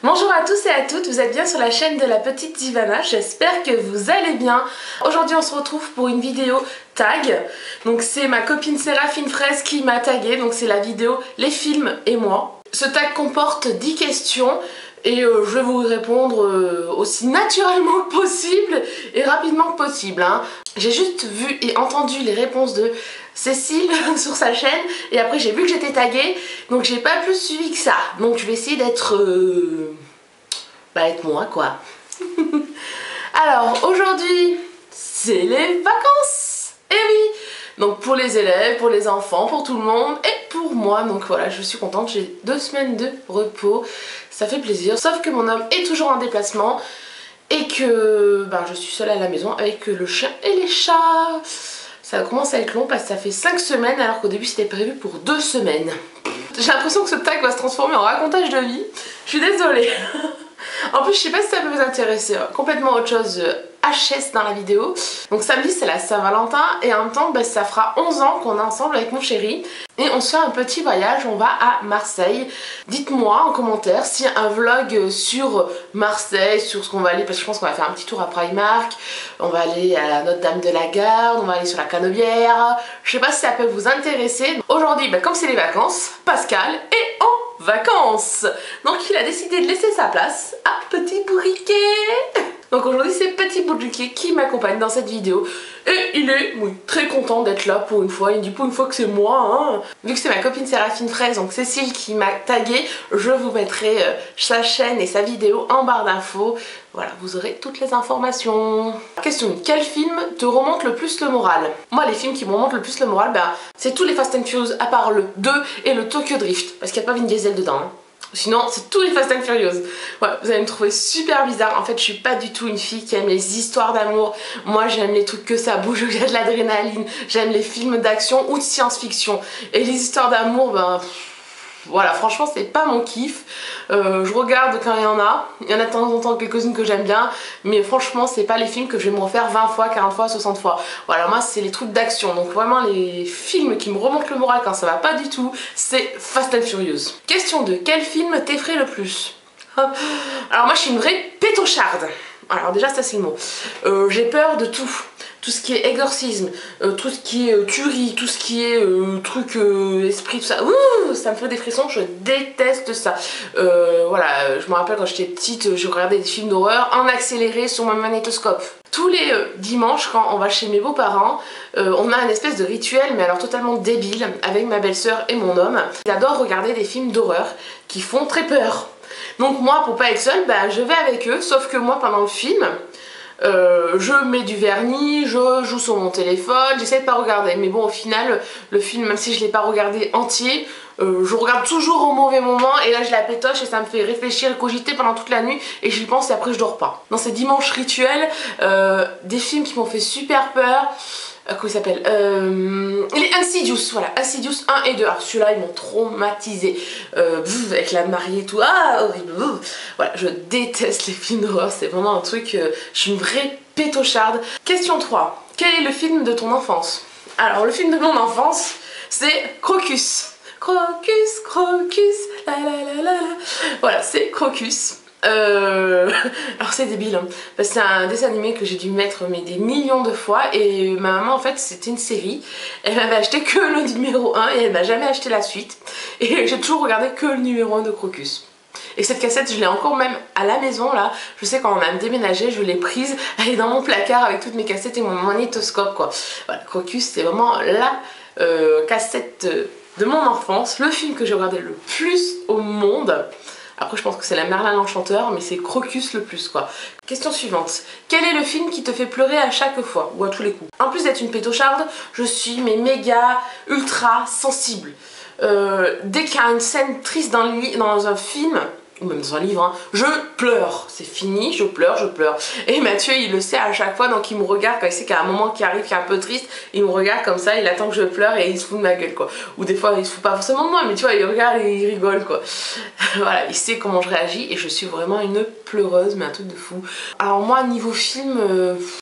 Bonjour à tous et à toutes, vous êtes bien sur la chaîne de la petite Ivana, j'espère que vous allez bien. Aujourd'hui on se retrouve pour une vidéo tag, donc c'est ma copine Séraphine Fraise qui m'a tagué, donc c'est la vidéo Les films et moi. Ce tag comporte 10 questions et je vais vous répondre aussi naturellement que possible et rapidement que possible. J'ai juste vu et entendu les réponses de Cécile sur sa chaîne et après j'ai vu que j'étais taguée, donc j'ai pas plus suivi que ça. Donc je vais essayer d'être être moi quoi. Alors aujourd'hui c'est les vacances. Et oui, donc pour les élèves, pour les enfants, pour tout le monde et pour moi. Donc voilà, je suis contente, j'ai 2 semaines de repos, ça fait plaisir. Sauf que mon homme est toujours en déplacement et que je suis seule à la maison avec le chien et les chats. Ça commence à être long parce que ça fait 5 semaines alors qu'au début c'était prévu pour 2 semaines. J'ai l'impression que ce tag va se transformer en racontage de vie. Je suis désolée. En plus je sais pas si ça peut vous intéresser, complètement autre chose, HS dans la vidéo. Donc samedi c'est la Saint-Valentin et en même temps ça fera 11 ans qu'on est ensemble avec mon chéri. Et on se fait un petit voyage, on va à Marseille. Dites-moi en commentaire si un vlog sur Marseille, sur ce qu'on va aller, parce que je pense qu'on va faire un petit tour à Primark, on va aller à la Notre-Dame de la Garde, on va aller sur la Canebière. Je sais pas si ça peut vous intéresser. Aujourd'hui, comme c'est les vacances, Pascal est en vacances. Donc il a décidé de laisser sa place à Petit Bourriquet. Donc aujourd'hui c'est Petit Bourriquet qui m'accompagne dans cette vidéo. Et il est très content d'être là pour une fois. Il me dit pour une fois que c'est moi. Vu que c'est ma copine Séraphine Fraise, donc Cécile qui m'a tagué, je vous mettrai sa chaîne et sa vidéo en barre d'infos. Voilà, vous aurez toutes les informations. Question 1. Quel film te remonte le plus le moral? Moi les films qui me remontent le plus le moral, c'est tous les Fast and Furious à part le 2 et le Tokyo Drift. Parce qu'il n'y a pas Vin Diesel dedans. Sinon c'est tous les Fast and Furious. Ouais, vous allez me trouver super bizarre. En fait je suis pas du tout une fille qui aime les histoires d'amour. Moi j'aime les trucs que ça bouge, où il y a de l'adrénaline. J'aime les films d'action ou de science-fiction. Et les histoires d'amour, voilà, franchement c'est pas mon kiff. Je regarde quand il y en a de temps en temps quelques-unes que j'aime bien, mais franchement c'est pas les films que je vais me refaire 20 fois, 40 fois, 60 fois. Voilà, moi c'est les trucs d'action, donc vraiment les films qui me remontent le moral quand ça va pas du tout, c'est Fast and Furious. Question 2, quel film t'effraie le plus? Alors moi je suis une vraie pétocharde. Alors déjà ça c'est le mot. J'ai peur de tout. Tout ce qui est exorcisme, tout ce qui est tuerie, tout ce qui est esprit, tout ça, ça me fait des frissons, je déteste ça. Voilà, je me rappelle quand j'étais petite, je regardais des films d'horreur en accéléré sur mon magnétoscope. Tous les dimanches quand on va chez mes beaux-parents, on a un espèce de rituel, mais alors totalement débile, avec ma belle-sœur et mon homme. J'adore regarder des films d'horreur qui font très peur. Donc moi, pour pas être seule, je vais avec eux, sauf que moi pendant le film, je mets du vernis, je joue sur mon téléphone, j'essaie de pas regarder. Mais bon, au final, le film, même si je l'ai pas regardé entier, je regarde toujours au mauvais moment et là je la pétoche et ça me fait réfléchir et cogiter pendant toute la nuit et j'y pense et après je dors pas. Dans ces dimanches rituels, des films qui m'ont fait super peur. Comment il s'appelle, les Insidious, voilà, Insidious 1 et 2. Alors celui-là ils m'ont traumatisé, avec la mariée et tout, horrible. Voilà, je déteste les films d'horreur, c'est vraiment un truc, je suis une vraie pétocharde. Question 3, quel est le film de ton enfance? Alors le film de mon enfance, c'est Crocus. Crocus, Crocus, la la la la la. Voilà, c'est Crocus. Alors c'est débile, c'est un dessin animé que j'ai dû mettre des millions de fois et ma maman en fait c'était une série, elle m'avait acheté que le numéro 1 et elle m'a jamais acheté la suite et j'ai toujours regardé que le numéro 1 de Crocus. Et cette cassette je l'ai encore même à la maison là, je sais quand on a déménagé je l'ai prise, elle est dans mon placard avec toutes mes cassettes et mon magnétoscope quoi. Voilà, Crocus c'est vraiment la cassette de mon enfance, le film que j'ai regardé le plus au monde. Après je pense que c'est la Merlin l'Enchanteur, mais c'est Crocus le plus quoi. Question suivante. Quel est le film qui te fait pleurer à chaque fois ou à tous les coups? En plus d'être une pétocharde, je suis méga ultra sensible. Dès qu'il y a une scène triste dans un film, ou même dans un livre, je pleure, c'est fini, je pleure. Et Mathieu il le sait à chaque fois, donc il me regarde quand il sait qu'il y a un moment qui arrive qui est un peu triste, il me regarde comme ça, il attend que je pleure et il se fout de ma gueule quoi. Ou des fois il se fout pas forcément de moi, mais tu vois il regarde et il rigole quoi. Voilà, il sait comment je réagis et je suis vraiment une pleureuse, mais un truc de fou. Alors moi niveau film,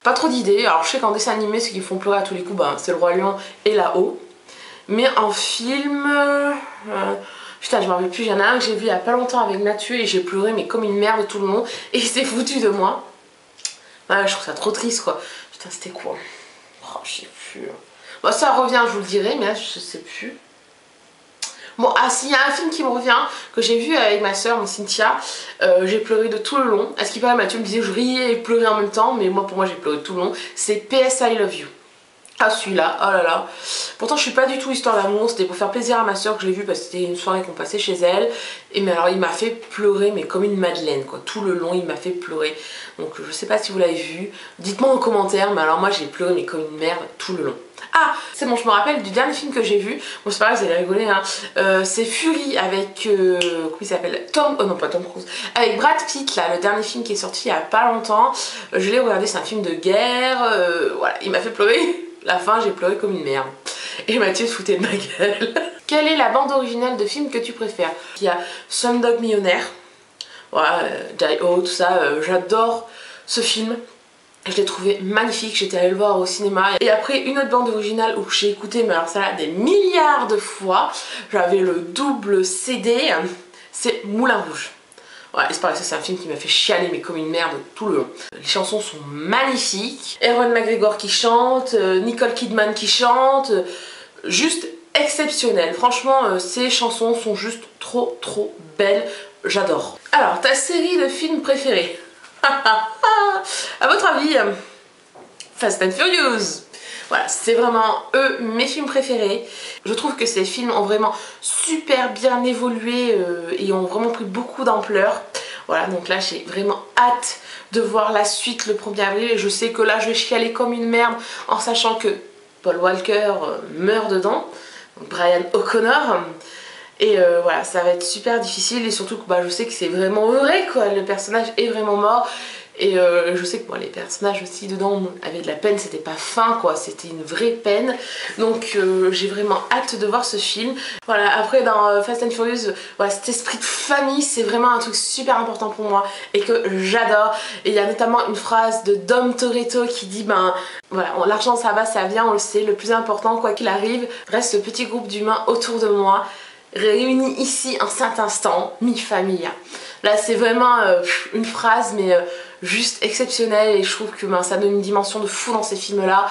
pas trop d'idées. Alors je sais qu'en dessin animé ceux qui font pleurer à tous les coups, c'est le Roi Lion et là-haut. Mais en film... Putain, je m'en rappelle plus, il y en a un que j'ai vu il y a pas longtemps avec Mathieu et j'ai pleuré mais comme une merde tout le long et il s'est foutu de moi. Ouais, je trouve ça trop triste quoi. Putain, c'était quoi? Oh, je sais plus. Bon, ça revient, je vous le dirai, mais là, je sais plus. Bon, ah, s'il y a un film qui me revient, que j'ai vu avec ma soeur, Cynthia, j'ai pleuré de tout le long. À ce qui paraît, Mathieu me disait que je riais et pleurais en même temps, mais moi, pour moi, j'ai pleuré tout le long. C'est PS I Love You. Ah, celui-là, oh là là. Pourtant, je suis pas du tout histoire d'amour, c'était pour faire plaisir à ma soeur que je l'ai vu parce que c'était une soirée qu'on passait chez elle. Et mais alors, il m'a fait pleurer, mais comme une madeleine, quoi. Tout le long, il m'a fait pleurer. Donc, je sais pas si vous l'avez vu. Dites-moi en commentaire, mais alors moi, j'ai pleuré, mais comme une merde, tout le long. Ah, c'est bon, je me rappelle du dernier film que j'ai vu. Bon, c'est pas grave, vous allez rigoler, hein. C'est Fury avec, comment il s'appelle, oh non, pas Tom Cruise. Avec Brad Pitt, là, le dernier film qui est sorti il y a pas longtemps. Je l'ai regardé, c'est un film de guerre. Voilà, il m'a fait pleurer. La fin, j'ai pleuré comme une merde. Et Mathieu se foutait de ma gueule. Quelle est la bande originale de film que tu préfères? Il y a Slumdog Millionnaire. Voilà, Die-O, tout ça. J'adore ce film. Je l'ai trouvé magnifique, j'étais allée le voir au cinéma. Et après, une autre bande originale où j'ai écouté, mais alors ça là, des milliards de fois. J'avais le double CD. C'est Moulin Rouge. Ouais, c'est pareil, ça c'est un film qui m'a fait chialer mais comme une merde tout le long. Les chansons sont magnifiques. Ewan McGregor qui chante, Nicole Kidman qui chante, juste exceptionnel. Franchement, ces chansons sont juste trop belles, j'adore. Alors, ta série de films préférés? À votre avis, Fast and Furious. Voilà, c'est vraiment eux mes films préférés. Je trouve que ces films ont vraiment super bien évolué et ont vraiment pris beaucoup d'ampleur. Voilà, donc là j'ai vraiment hâte de voir la suite le 1er avril. Et je sais que là je vais chialer comme une merde en sachant que Paul Walker meurt dedans. Donc Brian O'Connor. Et voilà, ça va être super difficile et surtout que bah, je sais que c'est vraiment vrai quoi, le personnage est vraiment mort. Et je sais que bon, les personnages aussi dedans avaient de la peine, c'était pas fin quoi, c'était une vraie peine. Donc j'ai vraiment hâte de voir ce film. Voilà, après dans Fast and Furious, voilà, cet esprit de famille c'est vraiment un truc super important pour moi et que j'adore. Et il y a notamment une phrase de Dom Toretto qui dit ben voilà, l'argent ça va, ça vient, on le sait, le plus important quoi qu'il arrive, reste ce petit groupe d'humains autour de moi, réunis ici en cet instant, mi famille. Là c'est vraiment une phrase mais juste exceptionnelle et je trouve que ben, ça donne une dimension de fou dans ces films là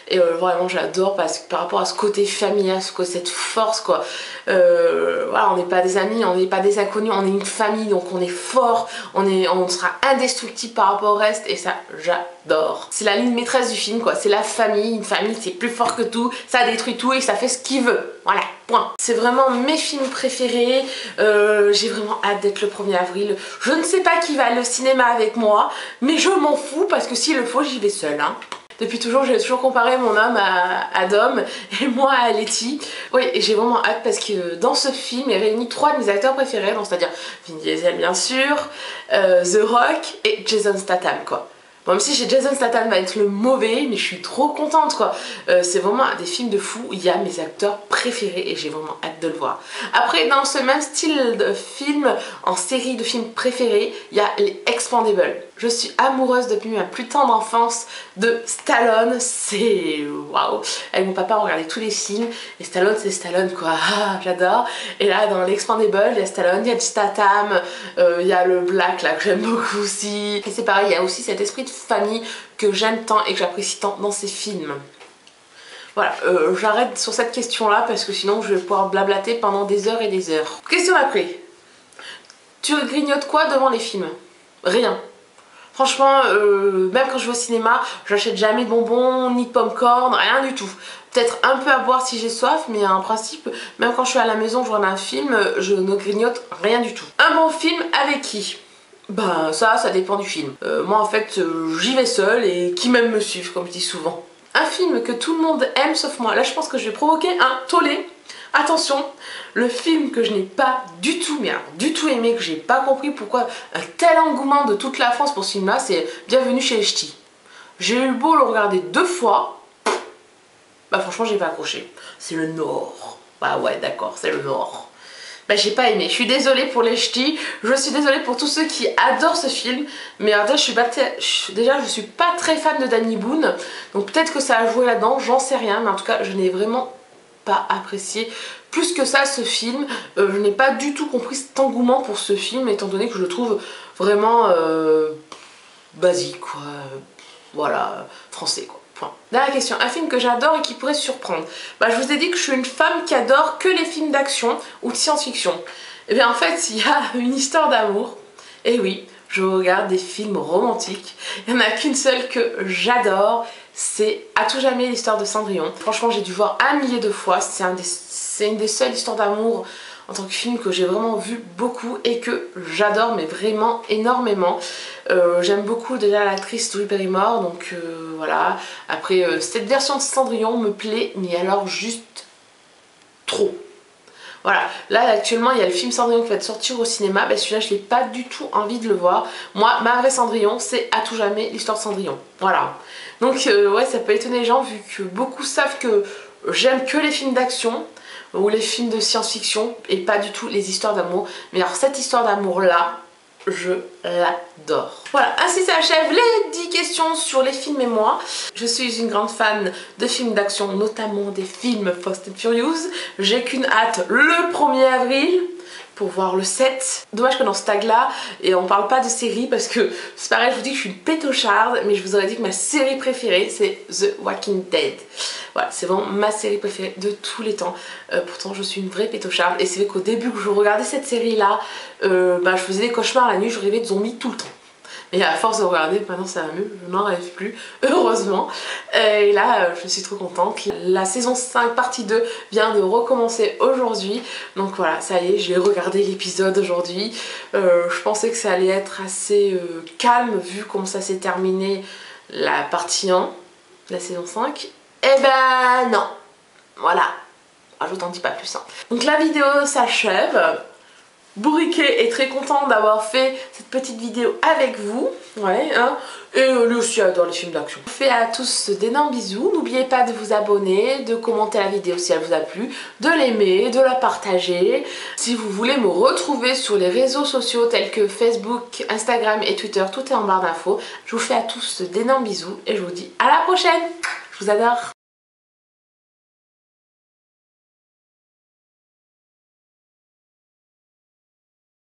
et vraiment j'adore parce que par rapport à ce côté familial, cette force quoi, voilà, on n'est pas des amis, on n'est pas des inconnus, on est une famille donc on est fort, on sera indestructible par rapport au reste et ça j'adore. C'est la ligne maîtresse du film quoi, c'est la famille, une famille c'est plus fort que tout, ça détruit tout et ça fait ce qu'il veut, voilà, point. C'est vraiment mes films préférés, j'ai vraiment hâte d'être le 1er avril, je ne sais pas qui va aller au cinéma avec moi, mais je m'en fous parce que s'il le faut j'y vais seule hein. Depuis toujours, j'ai toujours comparé mon homme à Dom et moi à Letty. Oui, et j'ai vraiment hâte parce que dans ce film, il réunit 3 de mes acteurs préférés, c'est-à-dire Vin Diesel bien sûr, The Rock et Jason Statham quoi. Bon, même si Jason Statham va être le mauvais, mais je suis trop contente quoi. C'est vraiment des films de fou, il y a mes acteurs préférés et j'ai vraiment hâte de le voir. Après, dans ce même style de film, en série de films préférés, il y a les Expendables. Je suis amoureuse depuis ma plus tendre enfance de Stallone, c'est waouh. Avec mon papa on regardait tous les films et Stallone c'est Stallone quoi, ah, j'adore. Et là dans l'Expendable il y a Stallone, il y a Statham, il y a le Black là que j'aime beaucoup aussi. Et c'est pareil, il y a aussi cet esprit de famille que j'aime tant et que j'apprécie tant dans ces films. Voilà, j'arrête sur cette question là parce que sinon je vais pouvoir blablater pendant des heures et des heures. Question après. Tu grignotes quoi devant les films? Rien. Franchement, même quand je vais au cinéma, j'achète jamais de bonbons, ni de popcorn, rien du tout. Peut-être un peu à boire si j'ai soif, mais en principe, même quand je suis à la maison, je regarde un film, je ne grignote rien du tout. Un bon film avec qui? Ben ça dépend du film. Moi en fait, j'y vais seule et qui m'aime me suivre, comme je dis souvent. Un film que tout le monde aime sauf moi. Là je pense que je vais provoquer un tollé. Attention, le film que je n'ai pas du tout, mais alors du tout aimé, que j'ai pas compris pourquoi un tel engouement de toute la France pour ce film là, c'est Bienvenue chez les Ch'tis. J'ai eu beau le regarder 2 fois, bah franchement j'ai pas accroché. C'est le Nord. Bah ouais d'accord, c'est le Nord. Bah j'ai pas aimé, je suis désolée pour les Ch'tis, je suis désolée pour tous ceux qui adorent ce film, mais alors déjà je suis pas très fan de Danny Boone, donc peut-être que ça a joué là-dedans, j'en sais rien, mais en tout cas je n'ai vraiment pas apprécié plus que ça ce film. Je n'ai pas du tout compris cet engouement pour ce film, étant donné que je le trouve vraiment basique quoi, voilà, français quoi. Point. Dernière question, un film que j'adore et qui pourrait surprendre. Bah, je vous ai dit que je suis une femme qui adore que les films d'action ou de science-fiction. Et bien en fait il y a une histoire d'amour, et oui, je regarde des films romantiques. Il n'y en a qu'une seule que j'adore, c'est À tout jamais l'histoire de Cendrillon. Franchement j'ai dû voir 1 millier de fois, c'est une des seules histoires d'amour en tant que film que j'ai vraiment vu beaucoup et que j'adore, mais vraiment énormément. J'aime beaucoup déjà l'actrice Drew Barrymore, donc voilà. Après cette version de Cendrillon me plaît, mais alors juste trop. Voilà, là actuellement il y a le film Cendrillon qui va sortir au cinéma, ben celui-là je n'ai pas du tout envie de le voir. Moi, ma vraie Cendrillon, c'est À tout jamais l'histoire de Cendrillon. Voilà. Donc ouais, ça peut étonner les gens vu que beaucoup savent que j'aime que les films d'action ou les films de science-fiction et pas du tout les histoires d'amour. Mais alors cette histoire d'amour là, je l'adore. Voilà, ainsi s'achève les 10 questions sur les films et moi. Je suis une grande fan de films d'action, notamment des films Fast and Furious. J'ai qu'une hâte, le 1er avril pour voir le 7. Dommage que dans ce tag là, et on parle pas de série parce que c'est pareil, je vous dis que je suis une pétocharde, mais je vous aurais dit que ma série préférée c'est The Walking Dead. Voilà, c'est vraiment ma série préférée de tous les temps. Pourtant je suis une vraie pétocharde, et c'est vrai qu'au début que je regardais cette série là, je faisais des cauchemars la nuit, je rêvais de zombies tout le temps. Et à force de regarder, maintenant ça va mieux, je n'en rêve plus, heureusement. Et là, je suis trop contente. La saison 5 partie 2 vient de recommencer aujourd'hui. Donc voilà, ça y est, j'ai regardé l'épisode aujourd'hui. Je pensais que ça allait être assez calme vu comment ça s'est terminé la partie 1, la saison 5. Eh ben non, voilà. Ah, je t'en dis pas plus. Hein. Donc la vidéo s'achève. Bourriquet est très content d'avoir fait cette petite vidéo avec vous, ouais, hein. Et lui aussi adore les films d'action. Je vous fais à tous d'énormes bisous, n'oubliez pas de vous abonner, de commenter la vidéo si elle vous a plu, de l'aimer, de la partager. Si vous voulez me retrouver sur les réseaux sociaux tels que Facebook, Instagram et Twitter, tout est en barre d'infos. Je vous fais à tous d'énormes bisous et je vous dis à la prochaine. Je vous adore.